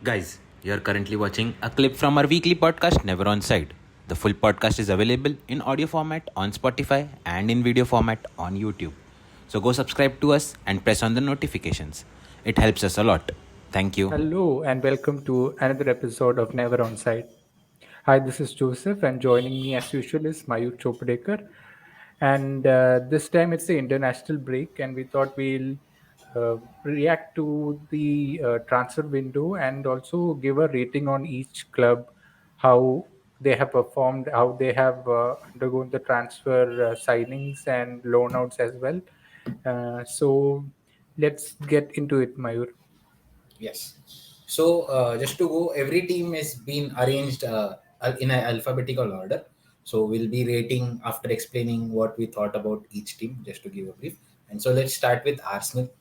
Guys, you're currently watching a clip from our weekly podcast, Never Onside. The full podcast is available in audio format on Spotify and in video format on YouTube. So go subscribe to us and press on the notifications. It helps us a lot. Thank you. Hello and welcome to another episode of Never Onside. Hi, this is Joseph, and joining me as usual is Mayur Chopdekar. And this time it's the international break, and we thought we'll react to the transfer window and also give a rating on each club, how they have performed, how they have undergone the transfer signings and loan outs as well. So let's get into it, Mayur. Yes. So just to go, every team is been arranged in an alphabetical order. So we'll be rating after explaining what we thought about each team, just to give a brief. And so let's start with Arsenal.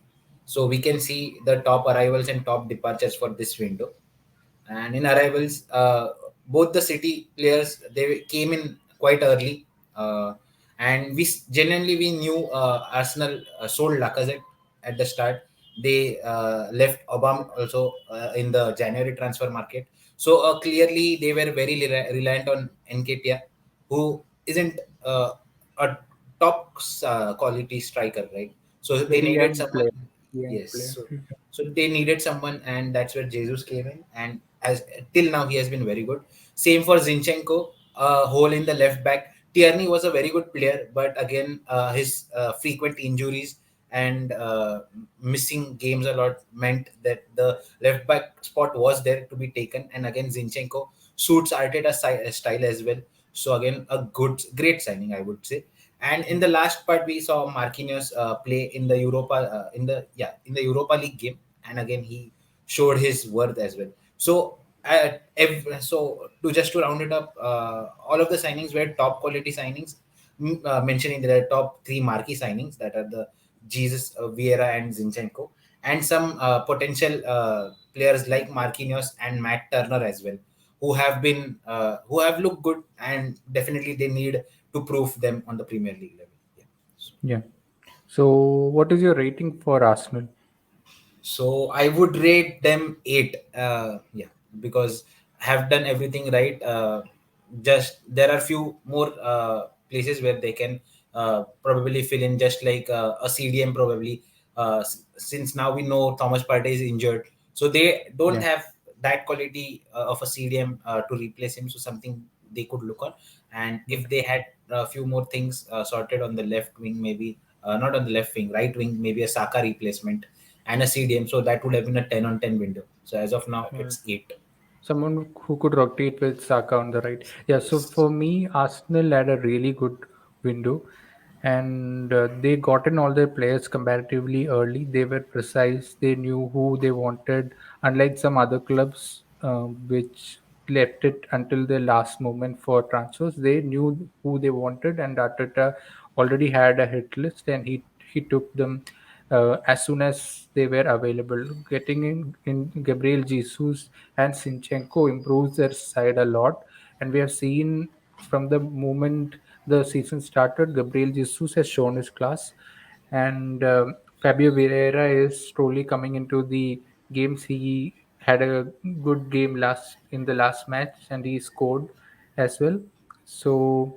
So we can see the top arrivals and top departures for this window. And in arrivals, both the City players they came in quite early, and genuinely we knew Arsenal sold Lacazette at the start. They left Obama also in the January transfer market. So clearly they were very reliant on Nketiah, who isn't a top quality striker, right? So they Very needed young someone. player. Young Yes. player. So they needed someone, and that's where Jesus came in. And as till now, he has been very good. Same for Zinchenko, hole in the left back. Tierney was a very good player, but again, his frequent injuries and missing games a lot meant that the left back spot was there to be taken. And again, Zinchenko suits Arteta's style as well. So again, a great signing, I would say. And in the last part, we saw Marquinhos play in the in the Europa League game, and again he showed his worth as well. So so to round it up, all of the signings were top quality signings. Mentioning the top three marquee signings that are the Jesus, Vieira, and Zinchenko, and some potential players like Marquinhos and Matt Turner as well, who have looked good, and definitely they need to prove them on the Premier League level. Yeah. So, Yeah. So, what is your rating for Arsenal? so I would rate them 8. Yeah, because have done everything right. Just there are few more places where they can probably fill in, just like a CDM probably. Since now we know Thomas Partey is injured, so they don't Yeah. have that quality of a CDM to replace him. So something they could look on, and if they had a few more things sorted on the left wing, maybe not on the left wing, right wing, maybe a Saka replacement and a CDM. So that would have been a 10 on 10 window. So as of now, Uh, it's 8. Someone who could rotate with Saka on the right. Yeah. So Yes. for me, Arsenal had a really good window, and they got in all their players comparatively early. They were precise. They knew who they wanted, unlike some other clubs which left it until the last moment for transfers. They knew who they wanted, and Arteta already had a hit list, and he took them as soon as they were available. Getting in Gabriel Jesus and Sinchenko improves their side a lot, and we have seen from the moment the season started, Gabriel Jesus has shown his class, and Fabio Vieira is slowly coming into the games. He had a good game last in the last match, and he scored as well. So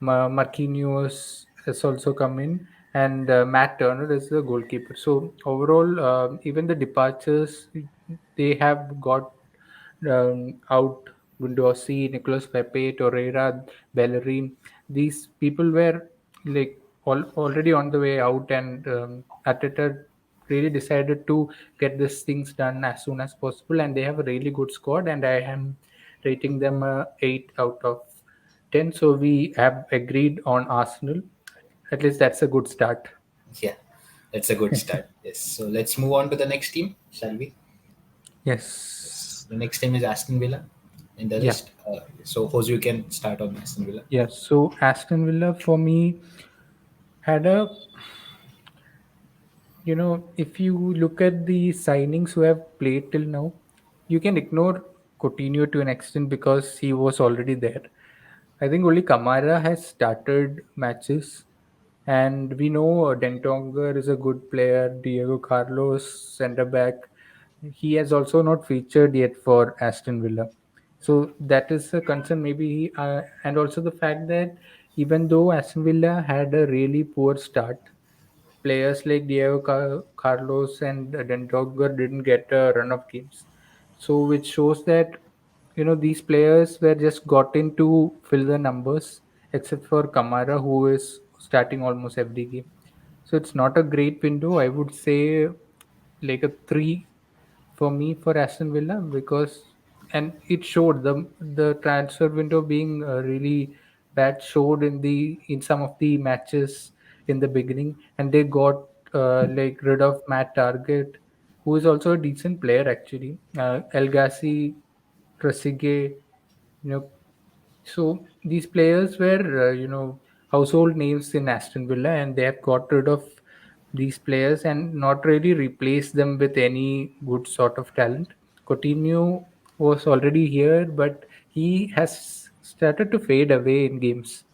Marquinhos has also come in, and Matt Turner is the goalkeeper. So overall, even the departures they have got out Gundosi, Nicolas Pepe, Torreira, Bellerin. These people were like already on the way out, and Arteta really decided to get these things done as soon as possible. And they have a really good squad, and I am rating them 8 out of 10. So we have agreed on Arsenal. At least that's a good start. Yeah, that's a good start. Yes. So let's move on to the next team, shall we? Yes. Yes. The next team is Aston Villa. And the Yeah. rest, so Jose, you can start on Aston Villa. Yeah. So Aston Villa for me had a if you look at the signings who have played till now, you can ignore Coutinho to an extent because he was already there. I think only Kamara has started matches, and we know Dentonga is a good player. Diego Carlos, centre back. he has also not featured yet for Aston Villa. So that is a concern, maybe. And also the fact that even though Aston Villa had a really poor start, players like Diego Carlos and Dendogger didn't get a run of games. So which shows that these players were just got in to fill the numbers, except for Kamara, who is starting almost every game. So it's not a great window. I would say like a three for me for Aston Villa, because and it showed the transfer window being really bad showed in some of the matches in the beginning, and they got like rid of Matt Target, who is also a decent player actually. El Gassi, Trezeguet, you know so these players were, household names in Aston Villa, and they have got rid of these players and not really replaced them with any good sort of talent. Coutinho was already here, but he has started to fade away in games.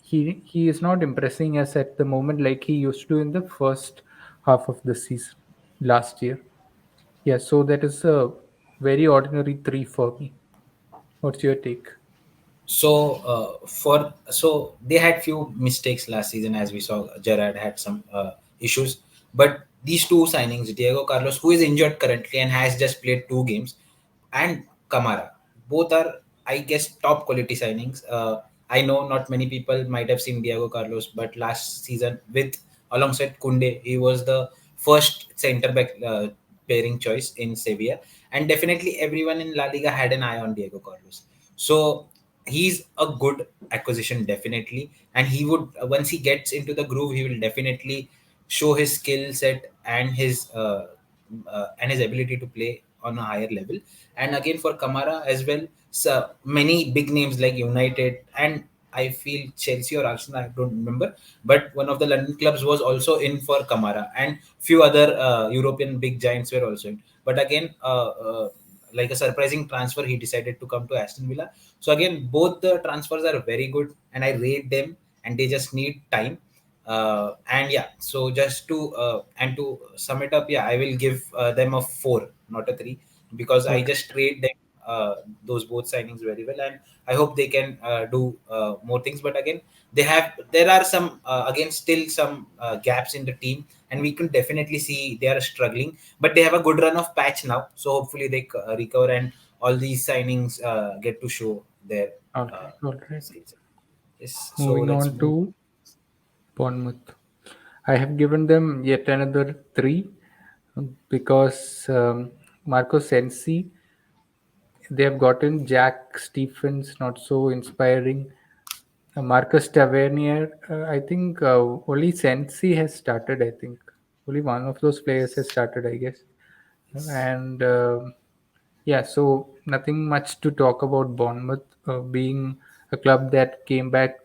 He is not impressing us at the moment like he used to in the first half of the season last year. Yeah, so that is a very ordinary three for me. What's your take? So they had few mistakes last season, as we saw. Gerrard had some issues, but these two signings, Diego Carlos, who is injured currently and has just played 2 games, and Kamara, both are, I guess, top quality signings. I know not many people might have seen Diego Carlos, but last season with alongside Kunde, he was the first centre back pairing choice in Sevilla, and definitely everyone in La Liga had an eye on Diego Carlos. So he's a good acquisition definitely, and he would, once he gets into the groove, he will definitely show his skill set and his ability to play on a higher level. And again for Kamara as well, so many big names like United and I feel Chelsea or Arsenal, I don't remember, but one of the London clubs was also in for Kamara, and few other European big giants were also in. But again, like a surprising transfer, he decided to come to Aston Villa. So again, both the transfers are very good, and I rate them, and they just need time. And yeah, so just to and to sum it up, yeah, I will give them a 4, not a 3, because I Okay. just rate them those both signings very well, and I hope they can do more things. But again, there are some again still some gaps in the team, and we can definitely see they are struggling. But they have a good run of patch now, so hopefully they recover, and all these signings get to show their All uh, right. All right. skills. Yes, so Moving let's on move. to Bournemouth. I have given them yet another three because Marco Sensi, they have gotten Jack Stephens, not so inspiring. Marcus Tavernier, I think only Sensi has started. I think only one of those players has started, I guess. And yeah, so nothing much to talk about Bournemouth being a club that came back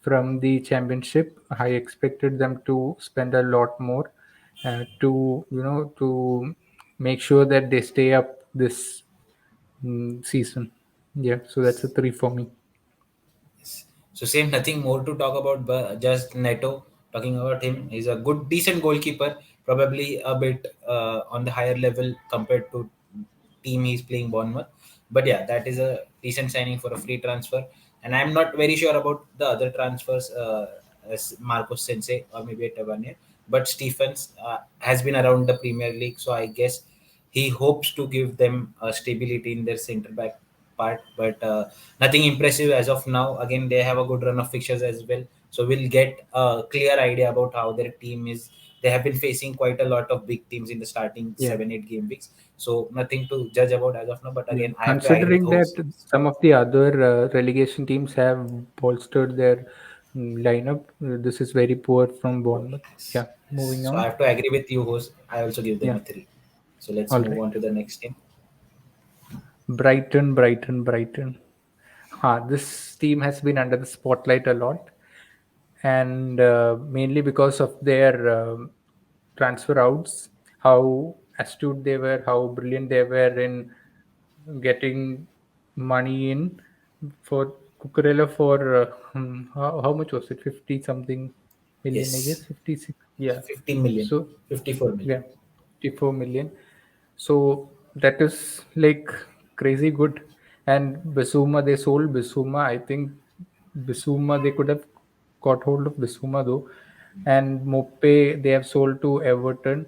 from the championship. I expected them to spend a lot more to make sure that they stay up this season. Yeah, so that's a three for me. Yes. So same, nothing more to talk about, but just Neto. Talking about him, he's a good, decent goalkeeper. Probably a bit on the higher level compared to team he's playing Bournemouth. But yeah, that is a decent signing for a free transfer. And I'm not very sure about the other transfers, as Marcos Sensei or maybe Tavernier. But Stephens has been around the Premier League, so I guess he hopes to give them stability in their centre back part. But nothing impressive as of now. Again, they have a good run of fixtures as well, so we'll get a clear idea about how their team is. They have been facing quite a lot of big teams in the starting Yeah. 7-8 game weeks, so nothing to judge about as of now. But Yeah, again, I have to agree with considering that host. some of the other relegation teams have bolstered their lineup, this is very poor from Bournemouth. Yes. Yeah, Yes. moving So I on. have to agree with you, host. I also give them Yeah, a 3. So let's all move right. on to the next team. Brighton, Brighton, Brighton. This team has been under the spotlight a lot, and mainly because of their transfer outs, how astute they were, how brilliant they were in getting money in for Cucurella for how much was it? 50 something million, I Yes, guess. 56. Yeah. 15 million, So 54 million. yeah, 54 million. So that is like crazy good. And Bissouma, they sold Bissouma. I think Bissouma, they could have got hold of Bissouma though. And Mope, they have sold to Everton.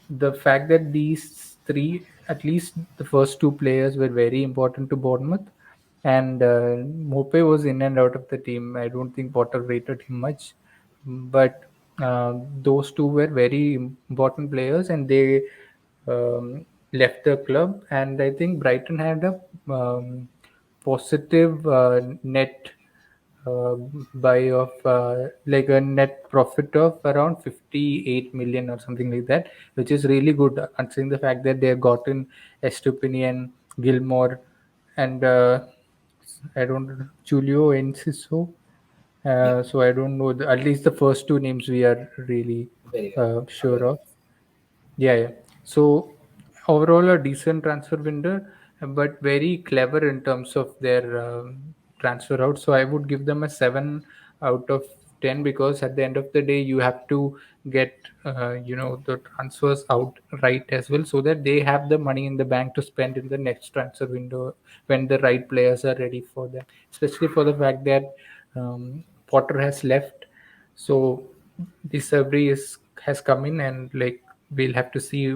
The fact that these three, at least the first two players, were very important to Bournemouth, and Mope was in and out of the team. I don't think Potter rated him much, but those two were very important players, and they left the club. And I think Brighton had a positive net uh, buy of like a net profit of around 58 million or something like that, which is really good considering the fact that they have gotten Estupinian, Gilmore, and I don't Julio Enciso. Yeah, So I don't know at least the first two names we are really very well sure aware of. of. Yeah, yeah. So overall, a decent transfer window, but very clever in terms of their transfer out. So I would give them a 7 out of 10, because at the end of the day, you have to get the transfers out right as well, so that they have the money in the bank to spend in the next transfer window when the right players are ready for them. Especially for the fact that Potter has left, so this Sabri is has come in, and like we'll have to see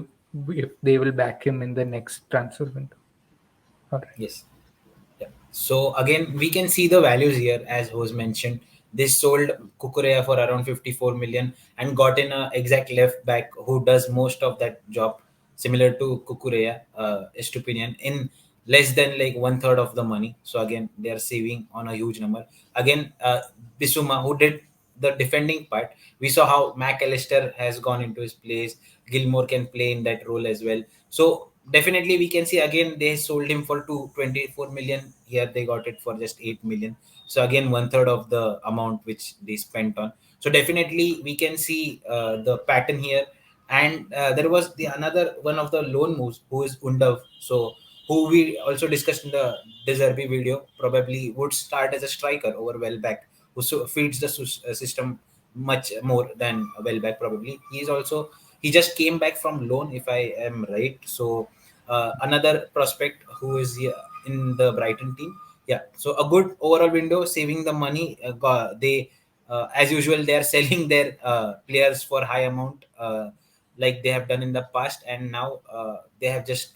if they will back him in the next transfer window. All right. Yes. Yeah. So again, we can see the values here as was mentioned. They sold Kukurea for around 54 million and got in a exact left back who does most of that job, similar to Kukurea, Estupinian, in less than like one third of the money. So again, they are saving on a huge number. Again, Bisuma, who did the defending part, we saw how McAllister has gone into his place. Gilmore can play in that role as well. So definitely we can see again they sold him for 224 million. Here they got it for just 8 million. So again one third of the amount which they spent on. So definitely we can see the pattern here. And there was the another one of the loan moves who is Undav. So who we also discussed in the Deserby video, probably would start as a striker over Welbeck, who feeds the system much more than Welbeck. Probably he is also, he just came back from loan if I am right. So another prospect who is here in the Brighton team. Yeah, so a good overall window, saving the money. They as usual they are selling their players for high amount, like they have done in the past, and now they have just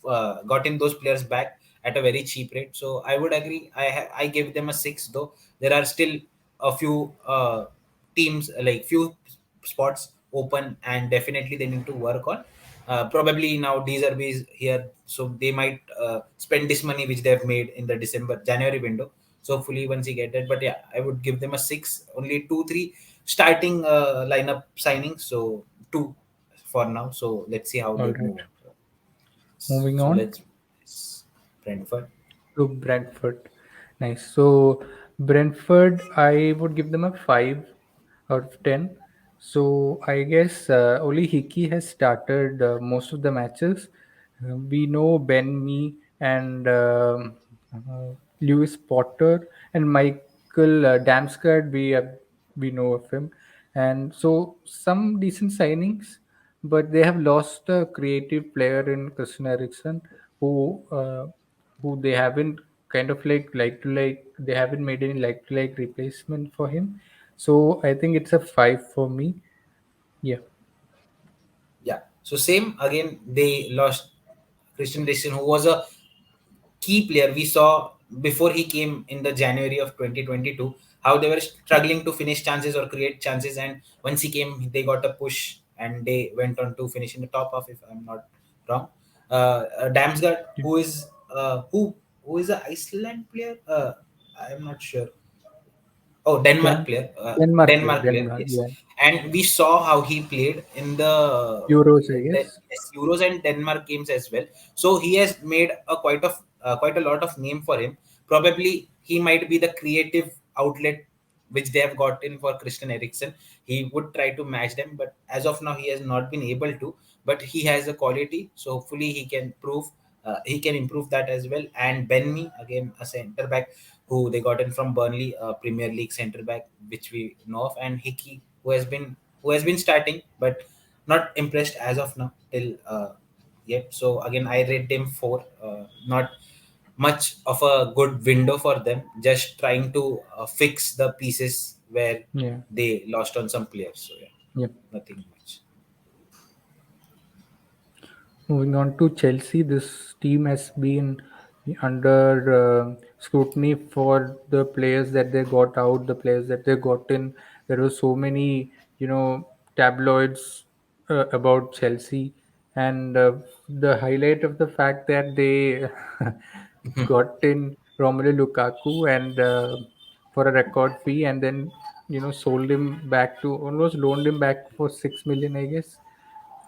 gotten those players back at a very cheap rate. So I would agree. I gave them a 6, though there are still a few teams, like few spots open, and definitely they need to work on. Probably now these are is here, so they might spend this money which they have made in the December January window. So hopefully once you get that, but yeah, I would give them a 6. Only 2 3 starting lineup signings, so 2 for now. So let's see how All they right. move on. Moving So on let's Brentford. to Brentford. Nice. So Brentford, I would give them a 5 out of 10. So I guess only Hickey has started most of the matches. We know Ben Me and Lewis Potter and Michael Damsgaard. We know of him, and so some decent signings, but they have lost a creative player in Christian Eriksen, who uh, who they haven't kind of like to like they haven't made any like to like replacement for him. So I think it's a 5 for me. Yeah. Yeah. So same again, they lost Christian Eriksen, who was a key player. We saw before he came in the January of 2022 how they were struggling to finish chances or create chances, and once he came, they got a push and they went on to finish in the top half, if I'm not wrong. Damsgaard, who is a Iceland player. I'm not sure. Oh, Denmark Dan- player. Denmark player. Denmark player, Denmark. yes. Yeah. And we saw how he played in Euros, I the guess. yes, Euros and Denmark games as well. So he has made a quite a lot of name for him. Probably he might be the creative outlet which they have gotten for Christian Eriksen. He would try to match them, but as of now he has not been able to. But he has the quality, so hopefully he can prove he can improve that as well. And Benmi, again a centre back who they got in from Burnley, Premier League centre back, which we know of, and Hickey, who has been starting, but not impressed as of now till. yet. So again, I rate them 4. Not much of a good window for them. Just trying to fix the pieces where Yeah. they lost on some players. So yeah, Yep. nothing much. Moving on to Chelsea, this team has been under scrutiny for the players that they got out, the players that they got in. There were so many, tabloids about Chelsea, and the highlight of the fact that they got in Romelu Lukaku and for a record fee, and then sold him back to almost loaned him back for 6 million, I guess.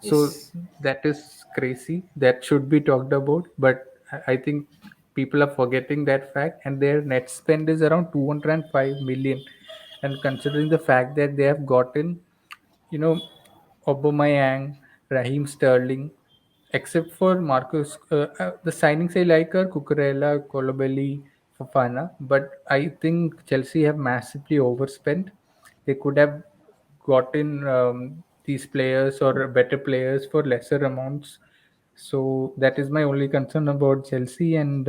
So Yes. that is crazy. That should be talked about. But I think people are forgetting that fact, and their net spend is around 205 million. And considering the fact that they have gotten, you know, Aubameyang, Raheem Sterling, except for Marcus, the signings I like are Cucurella, Colobelli, Fofana. But I think Chelsea have massively overspent. They could have gotten these players or better players for lesser amounts. So that is my only concern about Chelsea, and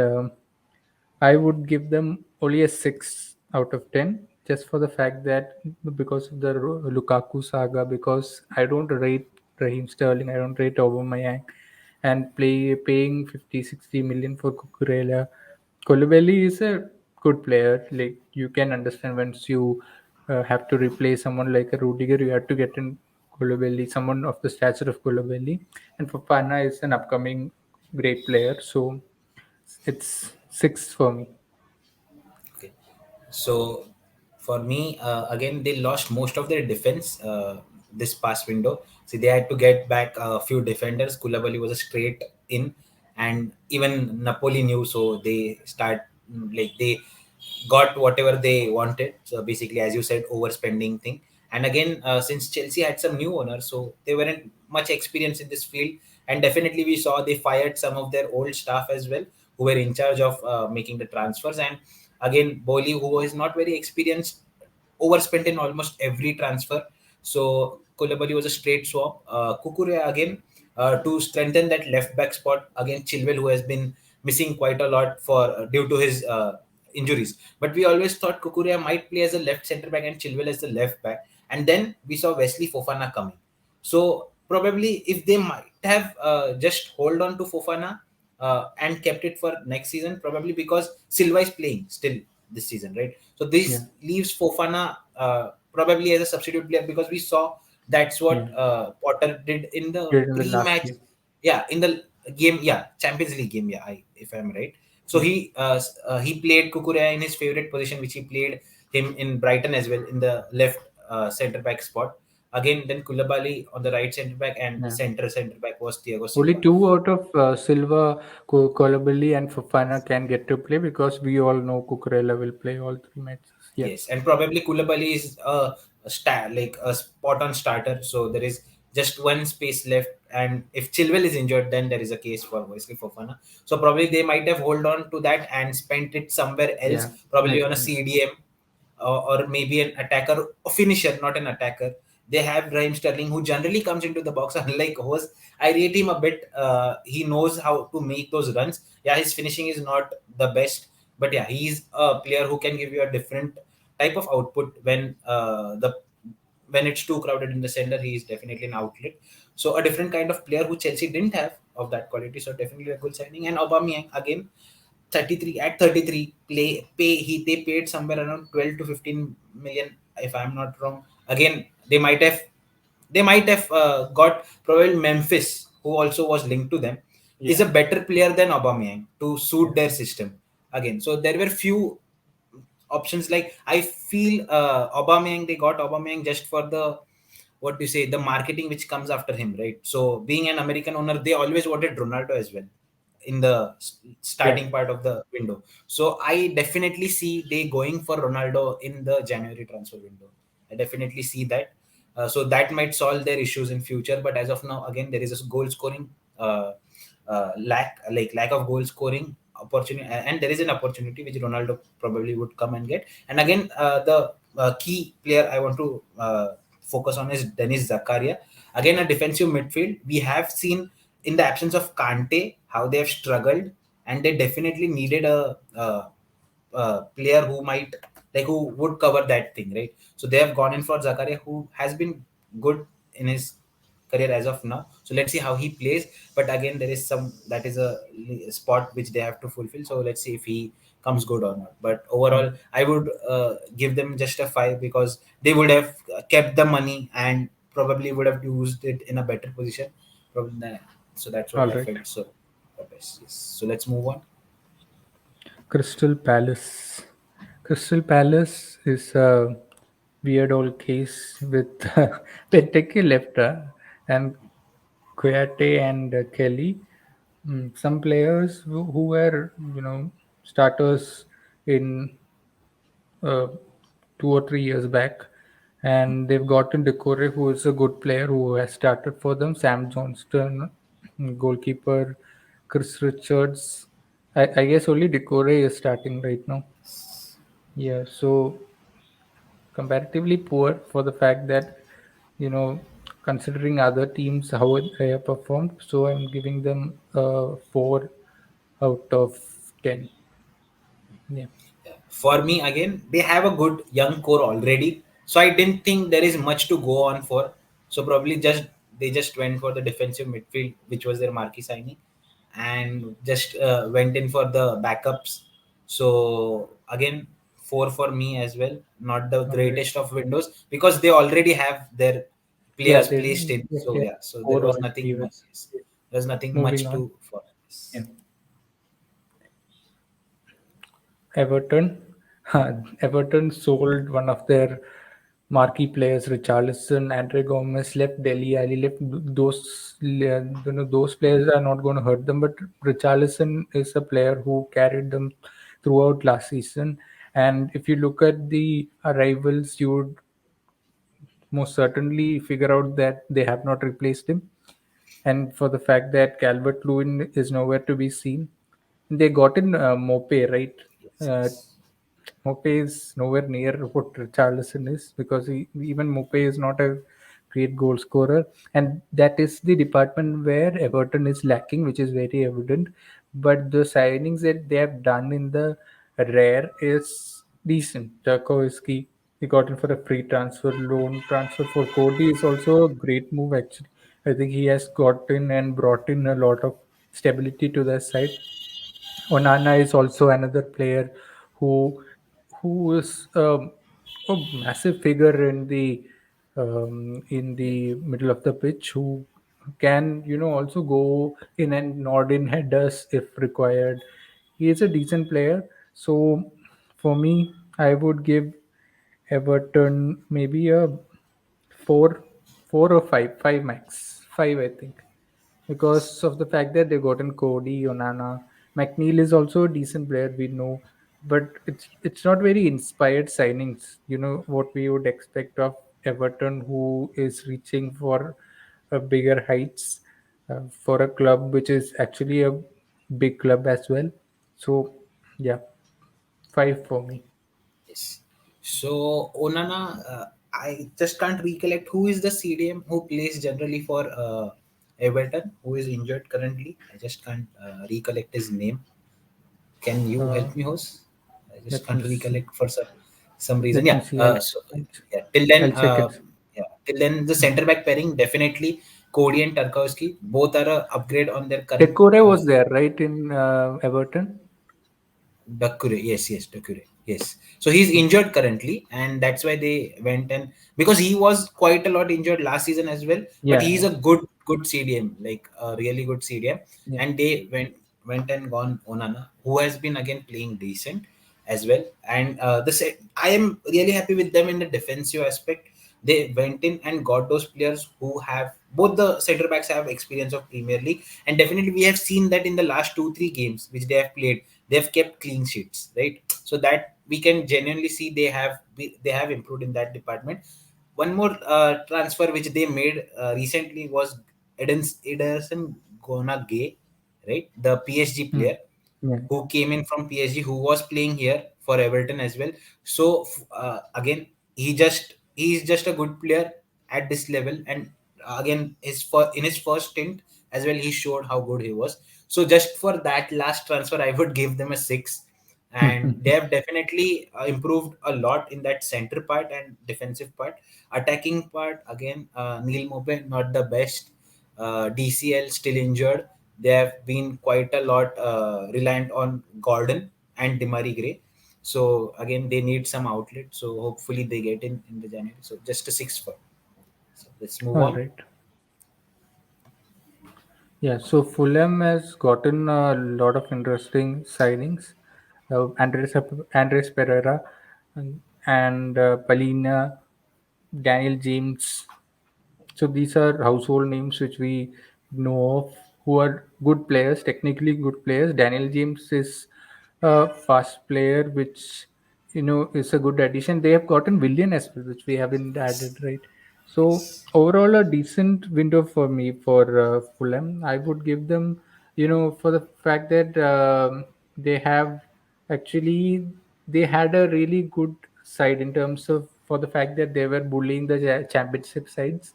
I would give them only a 6 out of 10, just for the fact that because of the Lukaku saga, because I don't rate Raheem Sterling, I don't rate Aubameyang, and paying 50-60 million for Cucurella. Koulibaly is a good player. Like, you can understand once you have to replace someone like a Rudiger, you have to get in Koulibaly, someone of the stature of Koulibaly. And Fofana is an upcoming great player. So it's 6 for me. Okay. So for me, again, they lost most of their defense this past window. See, they had to get back a few defenders. Koulibaly was a straight in, and even Napoli knew, so they like they got whatever they wanted. So basically, as you said, overspending thing. And again, since Chelsea had some new owners, so they weren't much experience in this field, and definitely we saw they fired some of their old staff as well, who were in charge of making the transfers. And again, Boli, who was not very experienced, overspent in almost every transfer. So Koulibaly was a straight swap. Kukure again, to strengthen that left back spot. Again, Chilwell, who has been missing quite a lot for due to his injuries. But we always thought Kukurea might play as a left centre back and Chilwell as the left back. And then we saw Wesley Fofana coming. So probably if they might have just hold on to Fofana and kept it for next season, probably because Silva is playing still this season, right? So Yeah, this leaves Fofana probably as a substitute player, because we saw that's yeah. what Potter did in the Did in the last pre-match. game. Yeah, in the game, yeah, Champions League game, yeah, if I'm right. So Yeah, he played Kukurea in his favorite position, which he played him in Brighton as well, in the left centre back spot. Again, then Koulibaly on the right centre back, and yeah. centre back was Thiago Only Silva. two out of Silva, Koulibaly, and Fofana can get to play because we all know Cucurella will play all 3 matches. Yeah, Yes, and probably Koulibaly is like a spot on starter. So there is just one space left, and if Chilwell is injured, then there is a case for Wesley Fofana. So probably they might have hold on to that and spent it somewhere else, yeah. probably Makes on a sense. CDM, or maybe an attacker, a finisher, not an attacker. They have Raheem Sterling, who generally comes into the box. Unlike Hose, I rate him a bit. He knows how to make those runs. Yeah, his finishing is not the best, but yeah, he's a player who can give you a different type of output when it's too crowded in the center. He is definitely an outlet. So a different kind of player who Chelsea didn't have of that quality. So definitely a good signing. And Aubameyang again, 33 at 33 they paid somewhere around 12 to 15 million, if I'm not wrong. Again, they might have got probably Memphis, who also was linked to them, is Yeah, a better player than Aubameyang to yeah, suit their system. Again, so there were few options. Like, I feel Aubameyang, they got Aubameyang just for the, what do you say, the marketing which comes after him, right? So being an American owner, they always wanted Ronaldo as well in the yeah, starting part of the window. So I definitely see they going for Ronaldo in the January transfer window. I definitely see that. So that might solve their issues in future. But as of now, again, there is a goal scoring lack of goal scoring opportunity, and there is an opportunity which Ronaldo probably would come and get. And again, the key player I want to focus on is Dennis Zakaria. Again, a defensive midfield. We have seen in the absence of Kante, how they have struggled, and they definitely needed a player who might like who would cover that thing, right? So they have gone in for Zakaria, who has been good in his career as of now. So let's see how he plays. But again, there is some that is a spot which they have to fulfill. So let's see if he comes good or not. But overall, Mm. I would give them just a five because they would have kept the money and probably would have used it in a better position. Probably that. So that's what All I right. felt. So, yes. So let's move on. Crystal Palace. Crystal Palace is a weird old case with Benteke left and Kouyaté and Kelly. Some players who were, starters in uh, 2 or 3 years back, and they've gotten Decore, who is a good player who has started for them. Sam Johnston, goalkeeper, Chris Richards. I guess only Decore is starting right now. Yeah, so comparatively poor for the fact that, you know, considering other teams how they have performed. So I'm giving them a 4 out of 10. Yeah. For me, again, they have a good young core already, so I didn't think there is much to go on for. So probably just they just went for the defensive midfield, which was their marquee signing, and just went in for the backups. So again, four for me as well. Not the All right. greatest of windows because they already have their Yeah, players they placed in. yeah, So yeah. yeah, so there Core was already nothing much. was. Yes. There's nothing Moving much on. to for Yeah. this. Everton. Everton sold one of their marquee players, Richarlison. Andre Gomez left, Delhi Ali left. Those players are not going to hurt them, but Richarlison is a player who carried them throughout last season. And if you look at the arrivals, you would most certainly figure out that they have not replaced him. And for the fact that Calvert Lewin is nowhere to be seen, they got in Mope, right? Yes, Uh, yes. Mope is nowhere near what Richarlison is because even Mope is not a great goal scorer, and that is the department where Everton is lacking, which is very evident. But the signings that they have done in the rare is decent. Tarkowski, he got in for a free transfer, loan transfer for Cody is also a great move actually. I think he has gotten and brought in a lot of stability to their side. Onana is also another player who is a massive figure in the middle of the pitch who can also go in and nod in headers if required. He is a decent player. So for me, I would give Everton maybe a four, 4 or 5, 5 max, 5 I think, because of the fact that they gotten Cody, Onana. McNeil is also a decent player, we know, but it's not very inspired signings. You know what we would expect of Everton, who is reaching for a bigger heights for a club which is actually a big club as well. So yeah, 5 for me. Yes. So Onana, I just can't recollect who is the CDM who plays generally for Everton, who is injured currently. I just can't recollect his name. Can you Uh, help me, host? I just let can't me see. recollect for some reason. Let me Yeah. see. I'll So I'll, yeah. Till then, I'll check it. till then, the center back pairing definitely Cody and Tarkowski both are a upgrade on their current. Decore was there, right, in Everton? Dakure, yes, yes, Dakure, yes. So he's Okay. injured currently, and that's why they went and because he was quite a lot injured last season as well. But Yeah, he's yeah, a good CDM, like a really good CDM, yeah. and they went and gone Onana, who has been again playing decent as well. And I am really happy with them in the defensive aspect. They went in and got those players who have both the center backs have experience of Premier League, and definitely we have seen that in the last 2-3 games which they have played they've kept clean sheets, right? So that we can genuinely see they have improved in that department. One more transfer which they made recently was Ederson Gona Gay, right? The PSG Hmm. player Yeah. who came in from PSG, who was playing here for Everton as well. So again, he's just a good player at this level, and again, in his first stint as well, he showed how good he was. So just for that last transfer, I would give them a 6. And they have definitely improved a lot in that center part and defensive part. Attacking part, again, Neil Mope not the best. DCL still injured. They have been quite a lot reliant on Gordon and Demari Gray. So again, they need some outlet. So hopefully they get in the January. So just a 6 for. So let's move All on. right. Yeah, so Fulham has gotten a lot of interesting signings. Andres Pereira and Palina, Daniel James. So these are household names which we know of, who are good players, technically good players. Daniel James is a fast player, which is a good addition. They have gotten Willian as well, which we haven't added, right? So overall, a decent window for me for Fulham. I would give them, for the fact that they have actually they had a really good side in terms of for the fact that they were bullying the championship sides,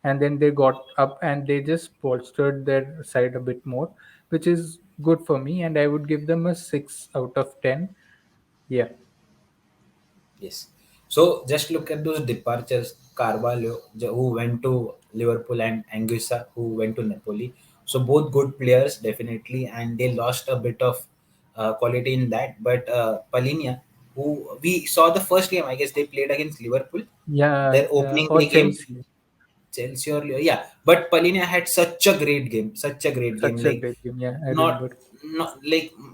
and then they got up and they just bolstered their side a bit more, which is good for me, and I would give them a 6 out of 10. Yeah. Yes. So just look at those departures. Carvalho, who went to Liverpool, and Anguissa, who went to Napoli. So both good players, definitely, and they lost a bit of quality in that. But Palinia, who we saw the first game, I guess they played against Liverpool, Yeah, their opening or day game. Chelsea. Chelsea or yeah, but Palina had such a great game. Such a Like great game. Yeah, I not remember.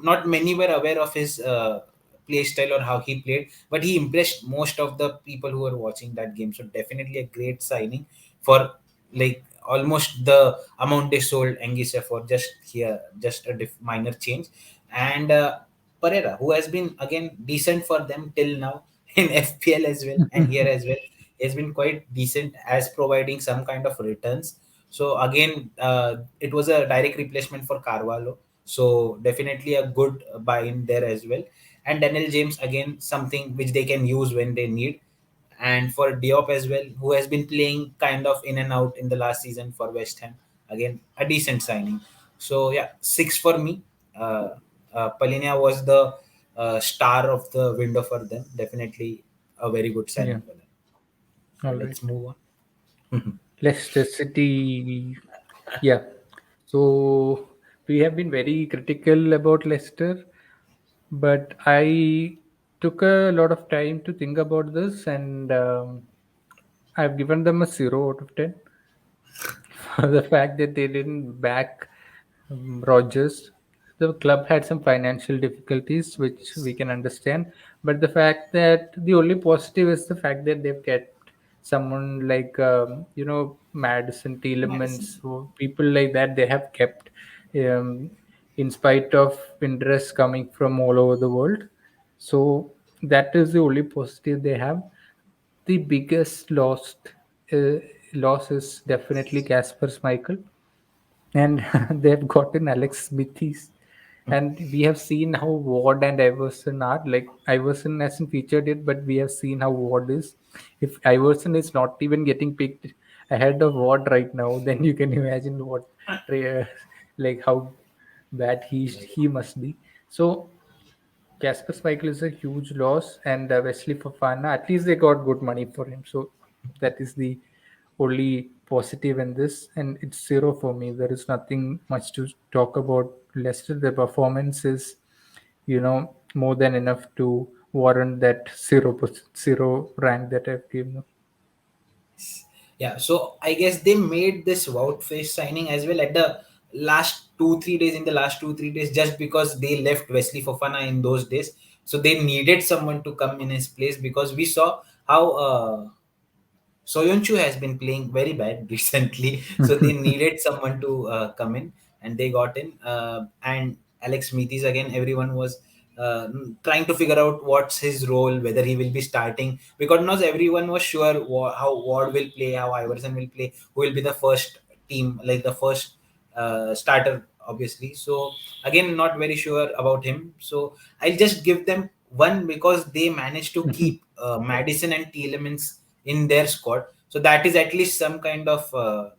not many were aware of his play style or how he played, but he impressed most of the people who were watching that game. So definitely a great signing for like almost the amount they sold Anguissa for, just here, just a minor change. And Pereira, who has been again decent for them till now in FPL as well and here as well, has been quite decent as providing some kind of returns. So again, it was a direct replacement for Carvalho. So definitely a good buy in there as well. And Daniel James, again, something which they can use when they need. And for Diop as well, who has been playing kind of in and out in the last season for West Ham, again a decent signing. So yeah, 6 for me. Uh, Palinia was the star of the window for them. Definitely a very good Yeah. signing for them. So All right. let's move on. Leicester City. Yeah. So we have been very critical about Leicester, but I took a lot of time to think about this, and I've given them a 0 out of 10 for the fact that they didn't back Rogers. The club had some financial difficulties, which we can understand, but the fact that the only positive is the fact that they've kept someone like Madison Madison. Tielemans, people like that. They have kept, um, in spite of interest coming from all over the world. So that is the only positive they have. The biggest uh, loss is definitely Casper Schmeichel, and they've gotten Alex Smithies. And we have seen how Ward and Iverson are. Like Iverson hasn't featured it, but we have seen how Ward is. If Iverson is not even getting picked ahead of Ward right now, then you can imagine what, uh, like how bad he must be. So Casper Schmeichel is a huge loss, and Wesley Fofana, at least they got good money for him. So that is the only positive in this, and it's 0 for me. There is nothing much to talk about Leicester. The performance is, more than enough to warrant that 0 rank that I've given them. Yeah, so I guess they made this Wout face signing as well at the last 2 3 days, in the last 2 3 days, just because they left Wesley Fofana in those days. So they needed someone to come in his place, because we saw how Soyuncu has been playing very bad recently, so they needed someone to come in, and they got in. And Alex Meathis, again, everyone was trying to figure out what's his role, whether he will be starting, because not everyone was sure how Ward will play, how Iverson will play, who will be the first team, like the first starter, obviously. So again, not very sure about him. So I'll just give them 1, because they managed to keep Madison and Tielemans in their squad. So that is at least some kind of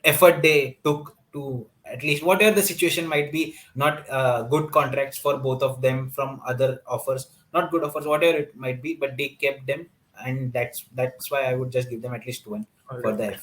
effort they took to at least whatever the situation might be, not good contracts for both of them from other offers, not good offers, whatever it might be, but they kept them, and that's why I would just give them at least one All for right. the effort.